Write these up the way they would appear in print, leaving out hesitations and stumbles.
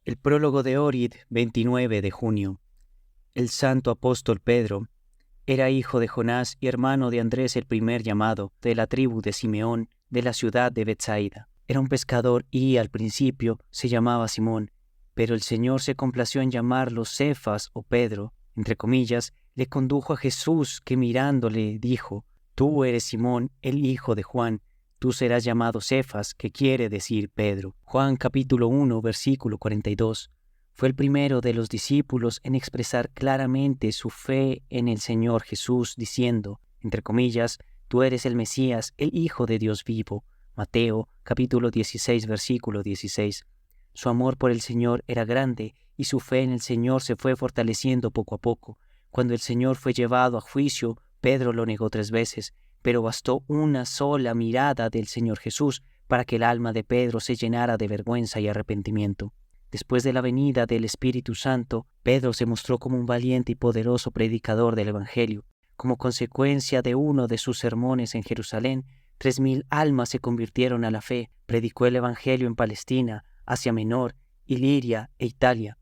El prólogo de Orid, 29 de junio. El santo apóstol Pedro era hijo de Jonás y hermano de Andrés el primer llamado, de la tribu de Simeón, de la ciudad de Betsaida. Era un pescador y, al principio, se llamaba Simón, pero el Señor se complació en llamarlo Cefas o Pedro, entre comillas, le condujo a Jesús, que mirándole dijo: «Tú eres Simón, el hijo de Juan, tú serás llamado Cefas», que quiere decir Pedro. Juan capítulo 1, versículo 42. Fue el primero de los discípulos en expresar claramente su fe en el Señor Jesús, diciendo, entre comillas, «Tú eres el Mesías, el Hijo de Dios vivo». Mateo capítulo 16, versículo 16. Su amor por el Señor era grande y su fe en el Señor se fue fortaleciendo poco a poco. Cuando el Señor fue llevado a juicio, Pedro lo negó 3 veces, pero bastó una sola mirada del Señor Jesús para que el alma de Pedro se llenara de vergüenza y arrepentimiento. Después de la venida del Espíritu Santo, Pedro se mostró como un valiente y poderoso predicador del Evangelio. Como consecuencia de uno de sus sermones en Jerusalén, 3,000 almas se convirtieron a la fe. Predicó el Evangelio en Palestina, Asia Menor, Iliria e Italia.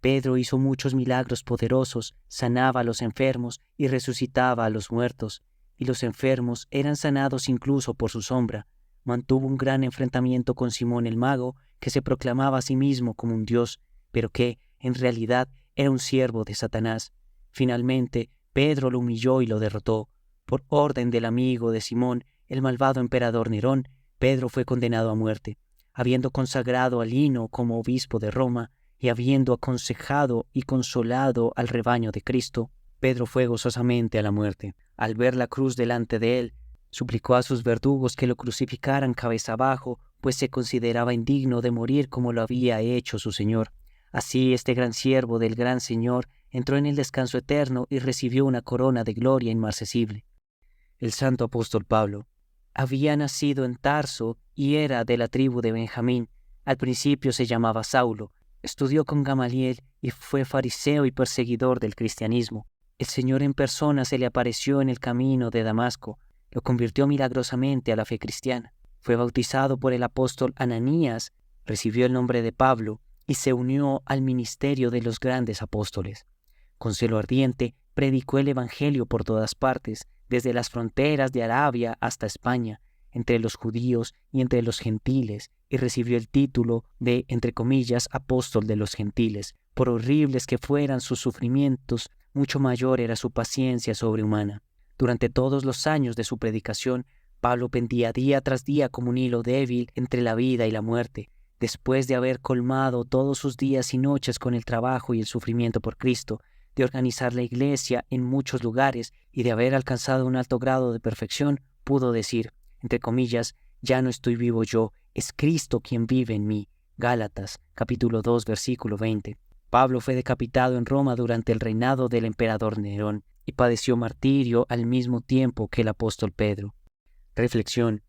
Pedro hizo muchos milagros poderosos, sanaba a los enfermos y resucitaba a los muertos, y los enfermos eran sanados incluso por su sombra. Mantuvo un gran enfrentamiento con Simón el mago, que se proclamaba a sí mismo como un dios, pero que, en realidad, era un siervo de Satanás. Finalmente, Pedro lo humilló y lo derrotó. Por orden del amigo de Simón, el malvado emperador Nerón, Pedro fue condenado a muerte. Habiendo consagrado a Lino como obispo de Roma y habiendo aconsejado y consolado al rebaño de Cristo, Pedro fue gozosamente a la muerte. Al ver la cruz delante de él, suplicó a sus verdugos que lo crucificaran cabeza abajo, pues se consideraba indigno de morir como lo había hecho su Señor. Así este gran siervo del gran Señor entró en el descanso eterno y recibió una corona de gloria inmarcesible. El santo apóstol Pablo había nacido en Tarso y era de la tribu de Benjamín. Al principio se llamaba Saulo. Estudió con Gamaliel y fue fariseo y perseguidor del cristianismo. El Señor en persona se le apareció en el camino de Damasco. Lo convirtió milagrosamente a la fe cristiana. Fue bautizado por el apóstol Ananías, recibió el nombre de Pablo y se unió al ministerio de los grandes apóstoles. Con celo ardiente, predicó el Evangelio por todas partes, desde las fronteras de Arabia hasta España, entre los judíos y entre los gentiles, y recibió el título de, entre comillas, apóstol de los gentiles. Por horribles que fueran sus sufrimientos, mucho mayor era su paciencia sobrehumana. Durante todos los años de su predicación, Pablo pendía día tras día como un hilo débil entre la vida y la muerte. Después de haber colmado todos sus días y noches con el trabajo y el sufrimiento por Cristo, de organizar la iglesia en muchos lugares y de haber alcanzado un alto grado de perfección, pudo decir, entre comillas, «Ya no estoy vivo yo, es Cristo quien vive en mí». Gálatas, capítulo 2, versículo 20. Pablo fue decapitado en Roma durante el reinado del emperador Nerón y padeció martirio al mismo tiempo que el apóstol Pedro. Reflexión.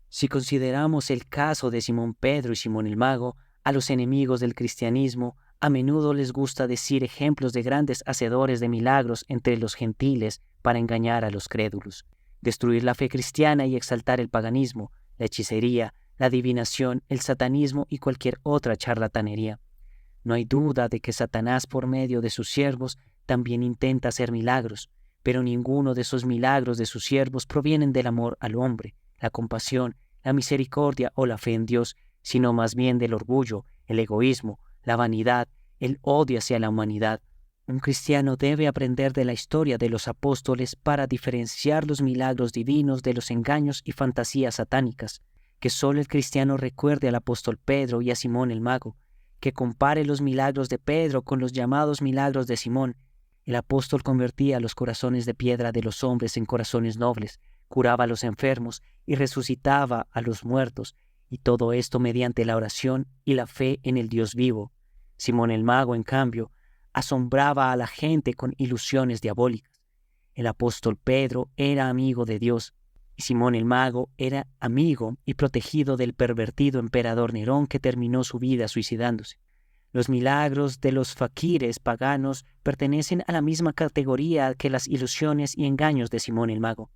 Si consideramos el caso de Simón Pedro y Simón el Mago, a los enemigos del cristianismo a menudo les gusta decir ejemplos de grandes hacedores de milagros entre los gentiles para engañar a los crédulos, destruir la fe cristiana y exaltar el paganismo, la hechicería, la adivinación, el satanismo y cualquier otra charlatanería. No hay duda de que Satanás, por medio de sus siervos, también intenta hacer milagros, pero ninguno de esos milagros de sus siervos provienen del amor al hombre, la compasión, la misericordia o la fe en Dios, sino más bien del orgullo, el egoísmo, la vanidad, el odio hacia la humanidad. Un cristiano debe aprender de la historia de los apóstoles para diferenciar los milagros divinos de los engaños y fantasías satánicas. Que solo el cristiano recuerde al apóstol Pedro y a Simón el mago, que compare los milagros de Pedro con los llamados milagros de Simón. El apóstol convertía los corazones de piedra de los hombres en corazones nobles, curaba a los enfermos y resucitaba a los muertos, y todo esto mediante la oración y la fe en el Dios vivo. Simón el mago, en cambio, asombraba a la gente con ilusiones diabólicas. El apóstol Pedro era amigo de Dios, y Simón el mago era amigo y protegido del pervertido emperador Nerón, que terminó su vida suicidándose. Los milagros de los faquires paganos pertenecen a la misma categoría que las ilusiones y engaños de Simón el mago.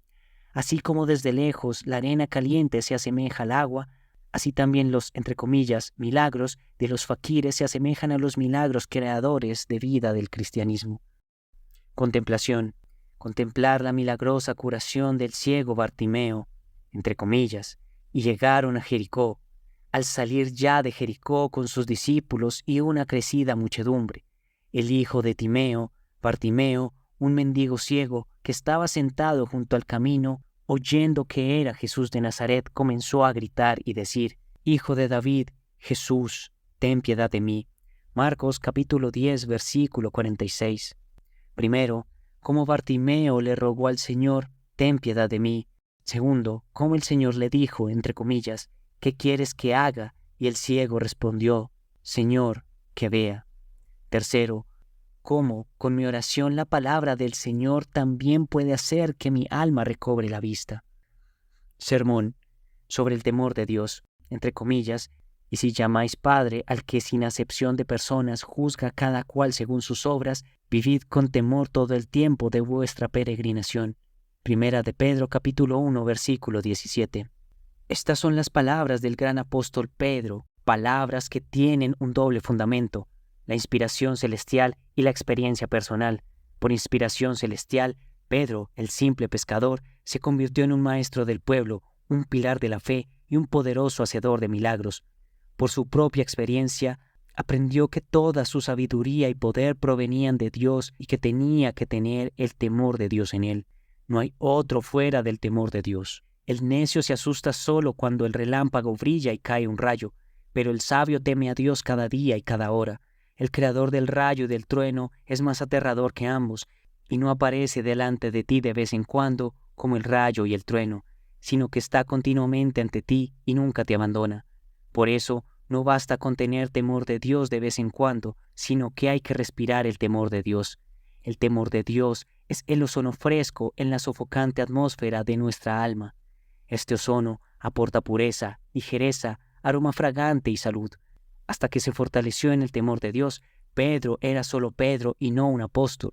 Así como desde lejos la arena caliente se asemeja al agua, Así también los, entre comillas, milagros de los faquires se asemejan a los milagros creadores de vida del cristianismo. Contemplación. Contemplar la milagrosa curación del ciego Bartimeo, entre comillas, y llegaron a Jericó. Al salir ya de Jericó con sus discípulos y una crecida muchedumbre, el hijo de Timeo, Bartimeo, un mendigo ciego que estaba sentado junto al camino, oyendo que era Jesús de Nazaret, comenzó a gritar y decir: Hijo de David, Jesús, ten piedad de mí. Marcos capítulo 10, versículo 46. Primero, cómo Bartimeo le rogó al Señor: ten piedad de mí. Segundo, cómo el Señor le dijo, entre comillas: ¿qué quieres que haga? Y el ciego respondió: Señor, que vea. Tercero, cómo con mi oración la palabra del Señor también puede hacer que mi alma recobre la vista. Sermón sobre el temor de Dios, entre comillas: y si llamáis Padre al que sin acepción de personas juzga cada cual según sus obras, vivid con temor todo el tiempo de vuestra peregrinación. Primera de Pedro capítulo 1 versículo 17. Estas son las palabras del gran apóstol Pedro, palabras que tienen un doble fundamento: la inspiración celestial y la experiencia personal. Por inspiración celestial, Pedro, el simple pescador, se convirtió en un maestro del pueblo, un pilar de la fe y un poderoso hacedor de milagros. Por su propia experiencia, aprendió que toda su sabiduría y poder provenían de Dios y que tenía que tener el temor de Dios en él. No hay otro fuera del temor de Dios. El necio se asusta solo cuando el relámpago brilla y cae un rayo, pero el sabio teme a Dios cada día y cada hora. El creador del rayo y del trueno es más aterrador que ambos, y no aparece delante de ti de vez en cuando como el rayo y el trueno, sino que está continuamente ante ti y nunca te abandona. Por eso, no basta con tener temor de Dios de vez en cuando, sino que hay que respirar el temor de Dios. El temor de Dios es el ozono fresco en la sofocante atmósfera de nuestra alma. Este ozono aporta pureza, ligereza, aroma fragante y salud. Hasta que se fortaleció en el temor de Dios, Pedro era solo Pedro y no un apóstol,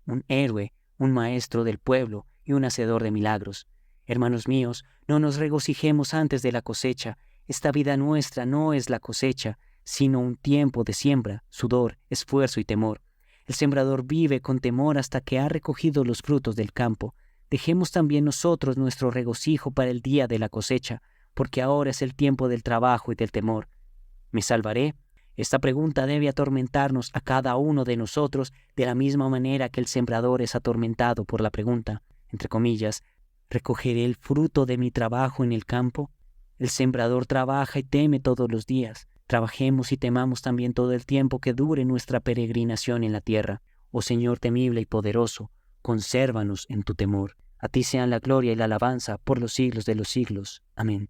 un héroe, un maestro del pueblo y un hacedor de milagros. Hermanos míos, no nos regocijemos antes de la cosecha. Esta vida nuestra no es la cosecha, sino un tiempo de siembra, sudor, esfuerzo y temor. El sembrador vive con temor hasta que ha recogido los frutos del campo. Dejemos también nosotros nuestro regocijo para el día de la cosecha, porque ahora es el tiempo del trabajo y del temor. ¿Me salvaré? Esta pregunta debe atormentarnos a cada uno de nosotros de la misma manera que el sembrador es atormentado por la pregunta, entre comillas: ¿recogeré el fruto de mi trabajo en el campo? El sembrador trabaja y teme todos los días. Trabajemos y temamos también todo el tiempo que dure nuestra peregrinación en la tierra. Oh Señor temible y poderoso, consérvanos en tu temor. A ti sean la gloria y la alabanza por los siglos de los siglos. Amén.